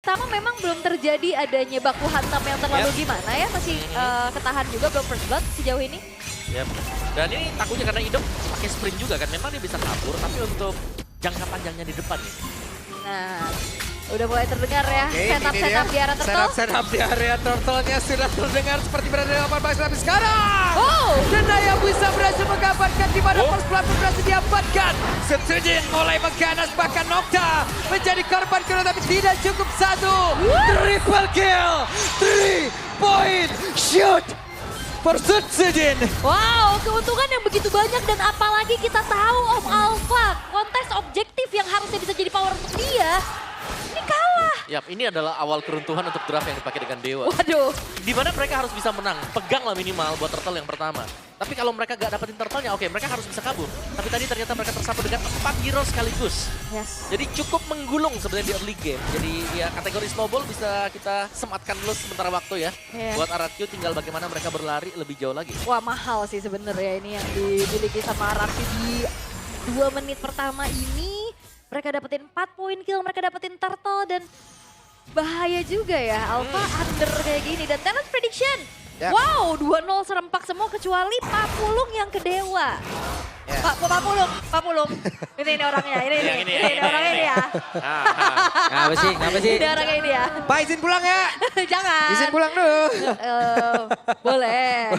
Pertama memang belum terjadi adanya baku hantam yang terlalu gimana ya, masih ketahan juga belum first blood sejauh ini. Yep. Dan ini takutnya karena Idok pakai sprint juga kan, memang dia bisa kabur, tapi untuk jangka panjangnya di depan nih. Nah, udah mulai terdengar ya setup di arah turtle. Setup di area turtle-nya sudah terdengar seperti berada di 18 tapi sekarang. Oh! Dan Naya bisa berhasil menggabarkan di mana first blood pun berhasil diamankan. Setsujin mulai mengganas bahkan Nocta menjadi korban kedua tapi tidak cukup satu. Triple kill, 3-point shoot for Setsujin. Wow, keuntungan yang begitu banyak dan apalagi kita tahu Om Alpha, kontes objektif yang harusnya bisa jadi power untuk dia. Ini kalah. Yap, ini adalah awal keruntuhan untuk draft yang dipakai dengan Dewa. Waduh. Di mana mereka harus bisa menang, pegang lah minimal buat turtle yang pertama. Tapi kalau mereka gak dapetin turtle-nya, oke, mereka harus bisa kabur. Tapi tadi ternyata mereka tersapu dengan 4 hero sekaligus. Yes. Jadi cukup menggulung sebenarnya di early game. Jadi ya kategori snowball bisa kita sematkan dulu sementara waktu ya. Buat RRQ tinggal bagaimana mereka berlari lebih jauh lagi. Wah, mahal sih sebenarnya ini yang dimiliki sama RRQ di 2 menit pertama ini. Mereka dapetin 4 poin kill, mereka dapetin turtle dan bahaya juga ya. Alpha under kayak gini dan talent prediction. Wow, 2-0 serempak semua kecuali Papulung yang ke Dewa. Papulung. Ini orangnya, ini orangnya ini ya. Ngapa sih? Ini orangnya ini ya. Pak izin pulang ya. Jangan. Izin pulang dulu. Boleh.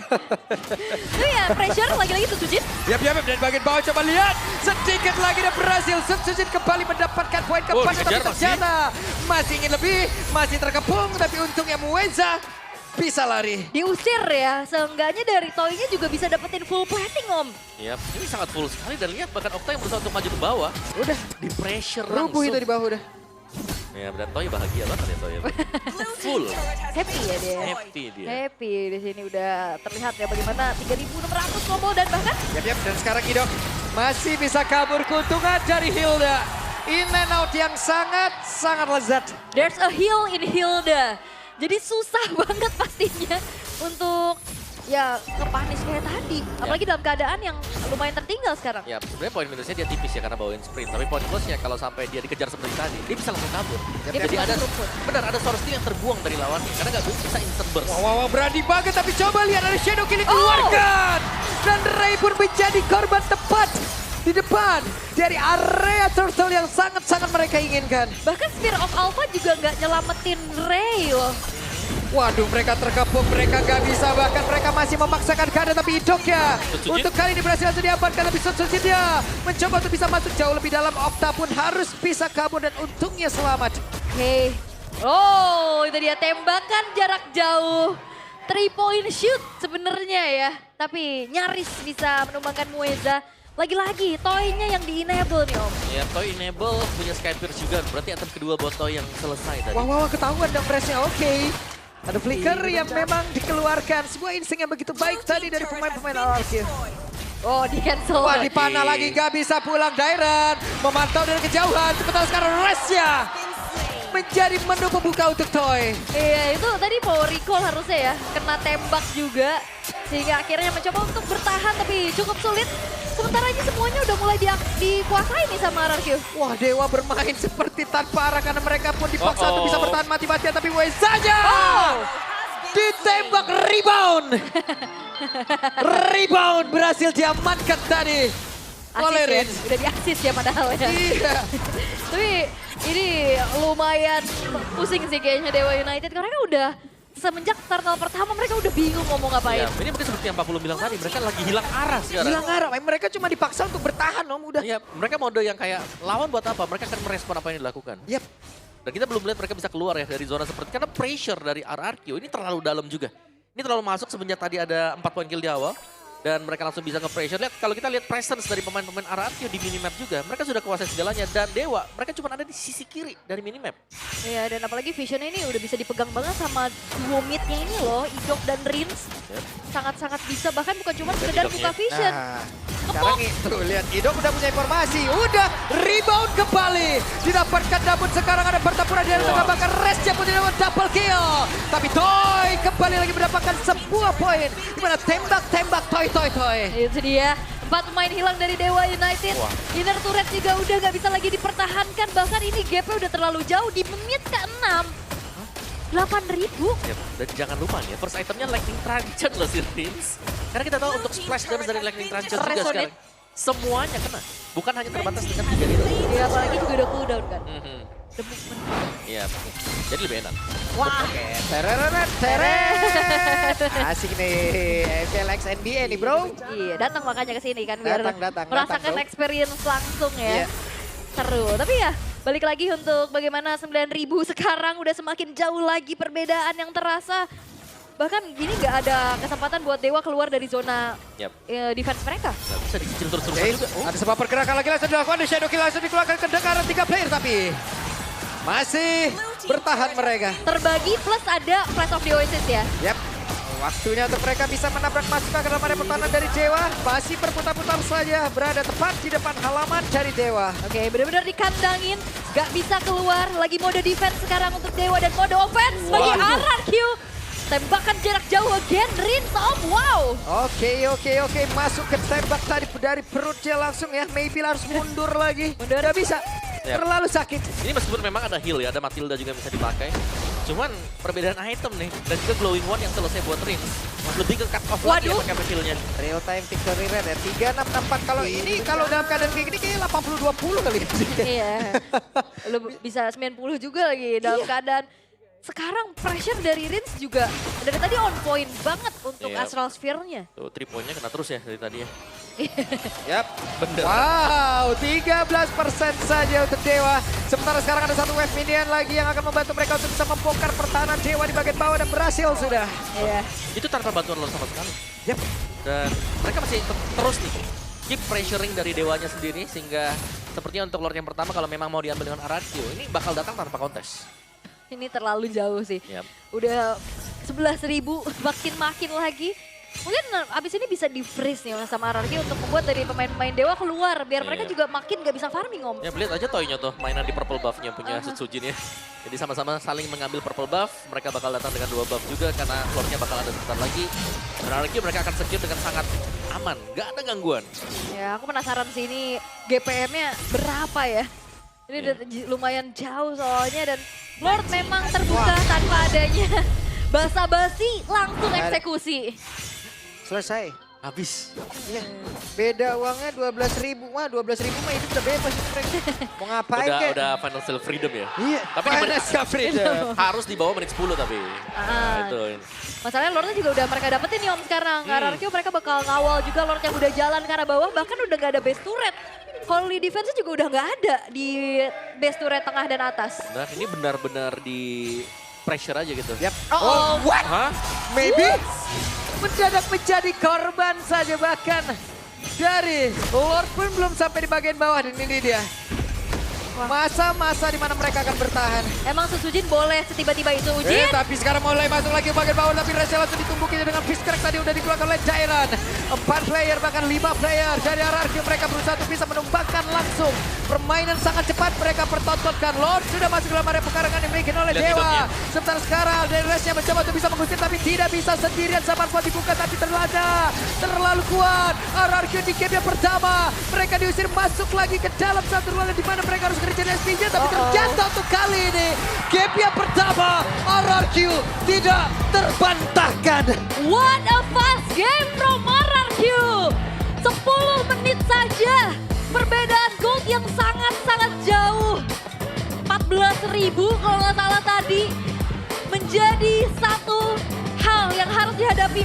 Itu ya pressure lagi-lagi Setsujin. Yap, dan bagian bawah coba lihat. Sedikit lagi dan berhasil. Setsujin kembali mendapatkan poin keempat. Tapi ternyata masih ingin lebih, masih terkepung. Tapi untungnya Mueza bisa lari. Diusir ya, seenggaknya dari Toy-nya juga bisa dapetin full plating Om. Yap, ini sangat full sekali dan lihat bahkan Octa yang berusaha untuk maju ke bawah. Udah, Di pressure rubuh langsung. itu di bawah udah. Ya, dan Toy bahagia banget ya Toy. Full. Happy ya dia. Happy dia. Happy di sini udah terlihat ya bagaimana 3.600 combo dan bahkan Yap, dan sekarang Idok masih bisa kabur keuntungan dari Hilda. In and out yang sangat lezat. there's a heal in Hilda. Jadi susah banget pastinya untuk ya ngepanis kayak tadi. Apalagi dalam keadaan yang lumayan tertinggal sekarang. Ya, sebenarnya poin minusnya dia tipis ya karena bawain sprint. Tapi poin plusnya kalau sampai dia dikejar seperti tadi, dia bisa langsung kabur. Jadi ada Source Steal yang terbuang dari lawannya karena nggak bisa instant burst. Wow, berani banget tapi coba lihat ada Shadow Killing keluarkan. Dan Ray pun menjadi korban tepat di depan dari area turtle yang sangat mereka inginkan. Bahkan Spear of Alpha juga nggak nyelamatin Ray loh. Waduh, mereka terkepung, mereka gak bisa, bahkan mereka masih memaksakan keadaan, tapi Idok ya. Untuk kali ini berhasil langsung diamankan, tapi Setsujin dia mencoba untuk bisa masuk jauh lebih dalam. Octa pun harus bisa kabur dan untungnya selamat. Oke. Oh, itu dia tembakan jarak jauh. 3-point shoot sebenarnya ya. Tapi nyaris bisa menumbangkan Mueza. Lagi-lagi Toy-nya yang di-enable nih Om. Ya, Toy enable punya Sky Pierce juga, berarti attempt kedua buat Toy yang selesai tadi. Wah, ketahuan dong pressnya, oke. Ada flicker yang memang dikeluarkan. Sebuah insting yang begitu baik tadi dari pemain-pemain RRQ. Oh, di cancel. Wah, dipanah lagi, gak bisa pulang Dairan. Memantau dari kejauhan, sebentar sekarang Resya menjadi menu pembuka untuk Toy. Iya, itu tadi mau recall harusnya ya. Kena tembak juga. Sehingga akhirnya mencoba untuk bertahan tapi cukup sulit. Sementara ini semuanya udah mulai dikuasai nih sama RRQ. Wah, Dewa bermain seperti tanpa arah karena mereka pun dipaksa untuk bisa bertahan mati-matian. Tapi saja ditembak rebound. Rebound berhasil diamankan tadi. Asis ya, udah di-asis ya padahal ya. Iya. Tapi ini lumayan pusing sih kayaknya Dewa United. Karena kan udah semenjak turtle pertama mereka udah bingung ngomong ngapain. Ya, ini mungkin seperti yang Pak Pulu bilang tadi, mereka lagi hilang arah sekarang. Hilang arah, mereka cuma dipaksa untuk bertahan Om, udah. Ya, mereka mode yang kayak lawan buat apa? Mereka akan merespon apa yang dilakukan. Yap. Dan kita belum lihat mereka bisa keluar ya dari zona seperti karena pressure dari RRQ ini terlalu dalam juga. Ini terlalu masuk semenjak tadi ada 4 poin kill di awal. Dan mereka langsung bisa nge-pressure. Lihat, kalau kita lihat presence dari pemain-pemain RRQ di minimap juga. Mereka sudah kuasai segalanya. Dan Dewa, mereka cuma ada di sisi kiri dari minimap. Iya, dan apalagi visionnya ini udah bisa dipegang banget sama duo mid-nya ini loh. Idok dan Rins. Sangat-sangat bisa, bahkan bukan cuma sekedar buka vision. Sekarang itu, lihat Idok udah punya informasi. Udah rebound kembali. Didapatkan namun sekarang ada pertempuran di tengah bahkan Resya pun tidak double kill. Tapi Toy kembali lagi mendapatkan sebuah poin. Dimana tembak Toy. Itu dia. 4 pemain hilang dari Dewa United. Inner turret juga udah gak bisa lagi dipertahankan. Bahkan ini gapnya udah terlalu jauh di menit ke-6. 8.000. Yap, dan jangan lupa nih ya, first itemnya Lightning Truncheon loh si Rins. Karena kita tahu untuk splash damage dari Lightning Truncheon juga Resonate. sekarang. Semuanya kena, bukan hanya terbatas dengan 3 itu. Ya apalagi juga udah cooldown kan. Mhm. The movement. Iya, jadi lebih enak. Wah. Oke, teret. Asik nih, FLX NBA nih bro. Iya, datang makanya ke sini kan biar Datang, merasakan bro. experience langsung ya. Iya. Seru. Tapi ya balik lagi untuk bagaimana 9.000 sekarang udah semakin jauh lagi perbedaan yang terasa. Bahkan gini nggak ada kesempatan buat Dewa keluar dari zona Yap, defense mereka. nggak bisa dicicil terus-terusan Oke, juga. Oh, ada sebuah pergerakan lagi langsung dilakukan di Shadow Kill langsung dikeluarkan kedengaran 3 player tapi masih bertahan mereka. Terbagi plus ada Flash of the Oasis ya. Yap, waktunya untuk mereka bisa menabrak masuk ke dalam area pertahanan dari Dewa. Masih berputar-putar saja berada tepat di depan halaman dari Dewa. Oke, benar-benar dikandangin, nggak bisa keluar. Lagi mode defense sekarang untuk Dewa dan mode offense bagi Waduh. RRQ. Tembakan jarak jauh again, Rinse off, wow. Oke, masuk ke tembak tadi dari perutnya langsung ya. Maybe harus mundur lagi. Udah bisa. Yap. Terlalu sakit. ini meskipun memang ada heal ya, ada Matilda juga yang bisa dipakai. Cuman perbedaan item nih, dan juga glowing one yang selesai buat Rins. Lebih ke cut off lagi ya Waduh. pakai healnya. Real time victory rate ya. 3664 kalau ini kalau dalam keadaan kayak gini kayaknya 80-20 kali ya. Iya, lu bisa 90 juga lagi dalam keadaan. Sekarang pressure dari Rins juga dari tadi on point banget untuk Iya. Astral Sphere-nya. Tuh, 3 poinnya kena terus ya dari tadi ya. Yap. Bener. Wow, 13% saja untuk Dewa. Sementara sekarang ada satu wave minion lagi yang akan membantu mereka untuk bisa membongkar pertahanan Dewa di bagian bawah dan berhasil sudah. Iya. Itu tanpa bantuan lo sama sekali. Yap. Dan mereka masih terus nih, keep pressuring dari Dewanya sendiri. Sehingga sepertinya untuk Lord yang pertama kalau memang mau diambil dengan Aradio, ini bakal datang tanpa kontes. Ini terlalu jauh sih. Yap. Udah 11.000 makin lagi. Mungkin abis ini bisa di-freeze nih sama RRQ untuk membuat dari pemain-pemain Dewa keluar. Biar mereka Iya. juga makin gak bisa farming om. Ya lihat aja Toynya tuh mainan di purple buff-nya punya Setsujin ya. Jadi sama-sama saling mengambil purple buff. Mereka bakal datang dengan 2 buff juga karena Lord-nya bakal ada sebentar lagi. Dan RRQ mereka akan secure dengan sangat aman. Gak ada gangguan. Ya aku penasaran sih ini GPM-nya berapa ya. Ini udah lumayan jauh soalnya dan Lord memang terbuka tanpa adanya basa-basi langsung eksekusi. Selesai. Habis. Iya. Beda uangnya 12.000. Wah, 12.000 mah hidup udah bebas mereka. Mau ngapain kek? Udah financial freedom ya. Iya, Tapi di menit- financial freedom. harus di bawah menit 10 tapi. Nah, itu. Masalahnya Lordnya juga udah mereka dapetin nih om sekarang. RRQ mereka bakal ngawal juga Lord yang udah jalan ke arah bawah. Bahkan udah gak ada base turret. Holy defense juga udah gak ada di base turret tengah dan atas. Nah ini benar-benar di pressure aja gitu. Yap. Oh, what? Hah? Maybe mendadak menjadi korban saja bahkan dari Lord pun belum sampai di bagian bawah dan ini dia. Masa-masa di mana mereka akan bertahan. Emang Setsujin boleh setiba-tiba itu Ujin? Tapi sekarang mulai masuk lagi ke bagian bawah tapi Rachel langsung ditumbukinya dengan fist crack tadi udah dikeluarkan oleh Jairan. 4 player bahkan 5 player dari RRQ mereka berusaha untuk bisa menumbangkan langsung. Permainan sangat cepat mereka pertontonkan. Lord sudah masuk dalam area pekarangan yang dimiliki oleh Lihat Dewa. hidupnya. Sebentar sekarang dari Rachel mencoba untuk bisa mengusir tapi tidak bisa sendirian. Sabar buat dibuka tapi terlalu kuat. RRQ di game yang pertama. Mereka diusir masuk lagi ke dalam satu ruangan di mana mereka harus kerja SPJ tapi terjatuh untuk kali ini. Game yang pertama RRQ tidak terbantahkan. What a fast game from RRQ. 10 menit saja. Perbedaan gold yang sangat-sangat jauh. 14.000 kalau nggak salah tadi. Menjadi satu hal yang harus dihadapi